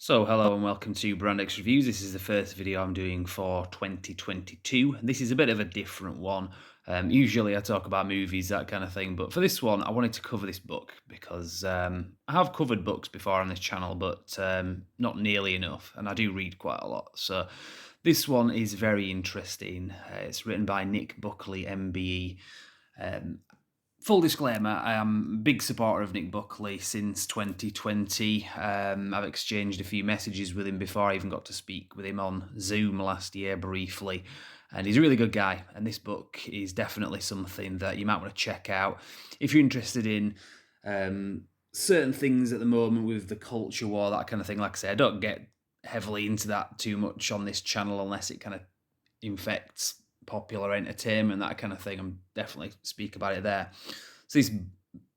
So hello and welcome to Brand X Reviews. This is the first video I'm doing for 2022, and this is a bit of a different one. Usually I talk about movies, that kind of thing, but for this one I wanted to cover this book because I have covered books before on this channel, but not nearly enough, and I do read quite a lot. So this one is very interesting. It's written by Nick Buckley MBE. Full disclaimer, I am a big supporter of Nick Buckley since 2020. I've exchanged a few messages with him before I even got to speak with him on Zoom last year briefly. And he's a really good guy. And this book is definitely something that you might want to check out. If you're interested in certain things at the moment with the culture war, that kind of thing, like I say, I don't get heavily into that too much on this channel unless it kind of infects popular entertainment, that kind of thing. I'm definitely speak about it there. So this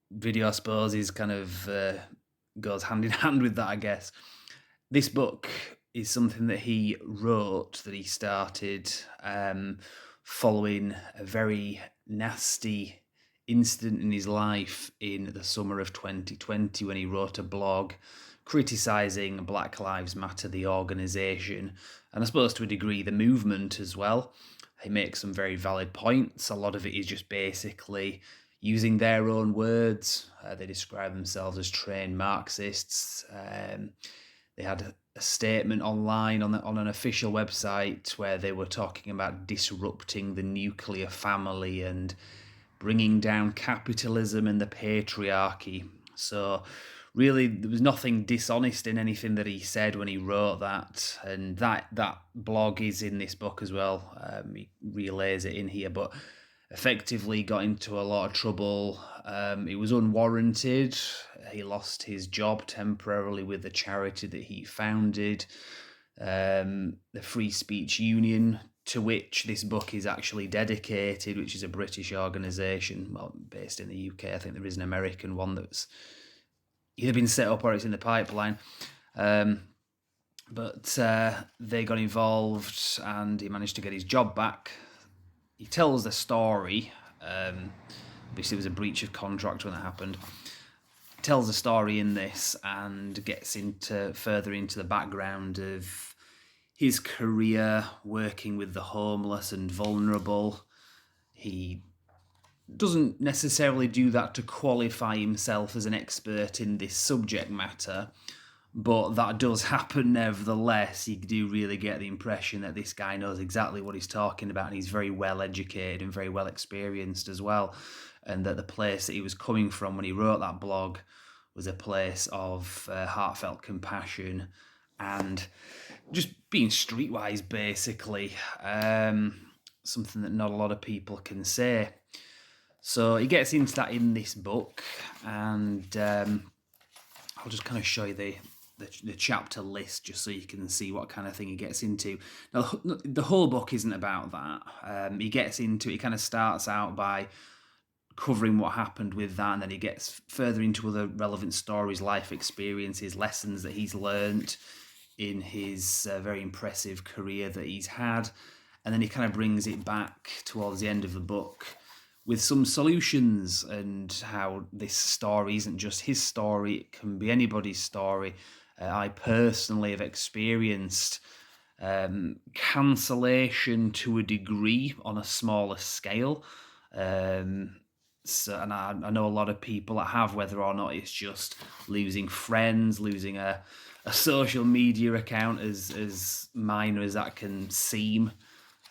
video, I suppose, is kind of goes hand in hand with that, I guess. This book is something that he wrote, that he started following a very nasty incident in his life in the summer of 2020 when he wrote a blog criticising Black Lives Matter, the organisation, and I suppose to a degree the movement as well. He makes some very valid points. A lot of it is just basically using their own words. They describe themselves as trained Marxists. They had a statement online on an official website where they were talking about disrupting the nuclear family and bringing down capitalism and the patriarchy. So really, there was nothing dishonest in anything that he said when he wrote that, and that blog is in this book as well. He relays it in here, but effectively got into a lot of trouble. It was unwarranted. He lost his job temporarily with the charity that he founded, the Free Speech Union, to which this book is actually dedicated, which is a British organisation, well, based in the UK. I think there is an American one that's either been set up or it's in the pipeline. But they got involved and he managed to get his job back. He tells the story. Obviously, it was a breach of contract when that happened. He tells the story in this and gets further into the background of his career working with the homeless and vulnerable. He doesn't necessarily do that to qualify himself as an expert in this subject matter, but that does happen nevertheless. You do really get the impression that this guy knows exactly what he's talking about, and he's very well educated and very well experienced as well, and that the place that he was coming from when he wrote that blog was a place of heartfelt compassion and just being streetwise, basically. Something that not a lot of people can say. So he gets into that in this book, and I'll just kind of show you the chapter list just so you can see what kind of thing he gets into. Now, the whole book isn't about that. He gets into it, he kind of starts out by covering what happened with that, and then he gets further into other relevant stories, life experiences, lessons that he's learnt in his very impressive career that he's had, and then he kind of brings it back towards the end of the book with some solutions and how this story isn't just his story, it can be anybody's story. I personally have experienced cancellation to a degree on a smaller scale. And I know a lot of people that have, whether or not it's just losing friends, losing a social media account, as minor as that can seem,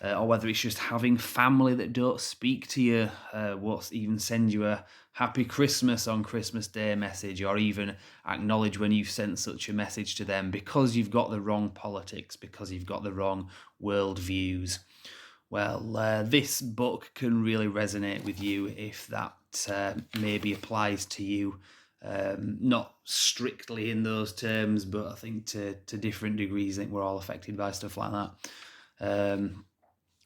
or whether it's just having family that don't speak to you, won't even send you a happy Christmas on Christmas Day message, or even acknowledge when you've sent such a message to them because you've got the wrong politics, because you've got the wrong world views. Well, this book can really resonate with you if that maybe applies to you. Not strictly in those terms, but I think to different degrees. I think we're all affected by stuff like that.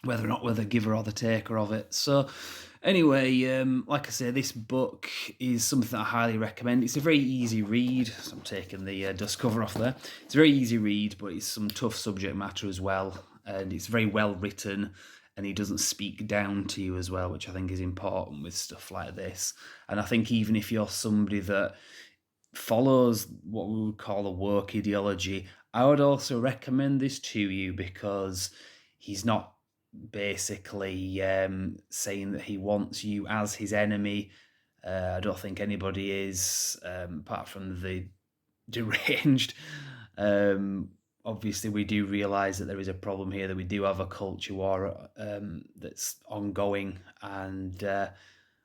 Whether or not we're the giver or the taker of it. So anyway, like I say, this book is something that I highly recommend. It's a very easy read. So I'm taking the dust cover off there. It's a very easy read, but it's some tough subject matter as well. And it's very well written, and he doesn't speak down to you as well, which I think is important with stuff like this. And I think even if you're somebody that follows what we would call a woke ideology, I would also recommend this to you because he's not basically saying that he wants you as his enemy. I don't think anybody is, apart from the deranged. Obviously, we do realise that there is a problem here, that we do have a culture war that's ongoing, and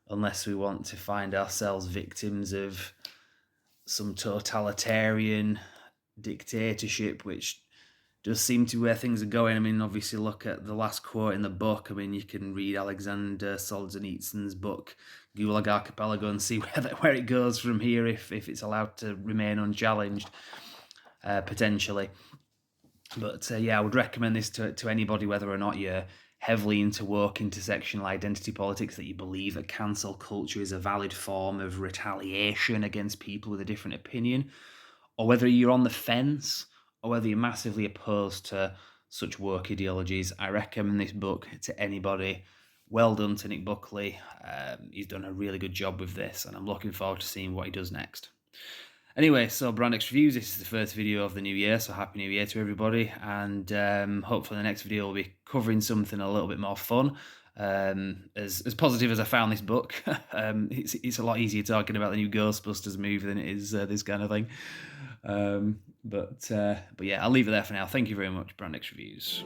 unless we want to find ourselves victims of some totalitarian dictatorship, which does seem to be where things are going. I mean, obviously, look at the last quote in the book. I mean, you can read Alexander Solzhenitsyn's book, Gulag Archipelago, and see where it goes from here if it's allowed to remain unchallenged, potentially. But yeah, I would recommend this to anybody, whether or not you're heavily into woke intersectional identity politics, that you believe that cancel culture is a valid form of retaliation against people with a different opinion, or whether you're on the fence, or whether you're massively opposed to such woke ideologies. I recommend this book to anybody. Well done to Nick Buckley. He's done a really good job with this, and I'm looking forward to seeing what he does next. Anyway, so Brand X Reviews, this is the first video of the new year, so Happy New Year to everybody, and hopefully the next video will be covering something a little bit more fun. As positive as I found this book, it's a lot easier talking about the new Ghostbusters movie than it is this kind of thing. But yeah, I'll leave it there for now. Thank you very much, Brand X Reviews.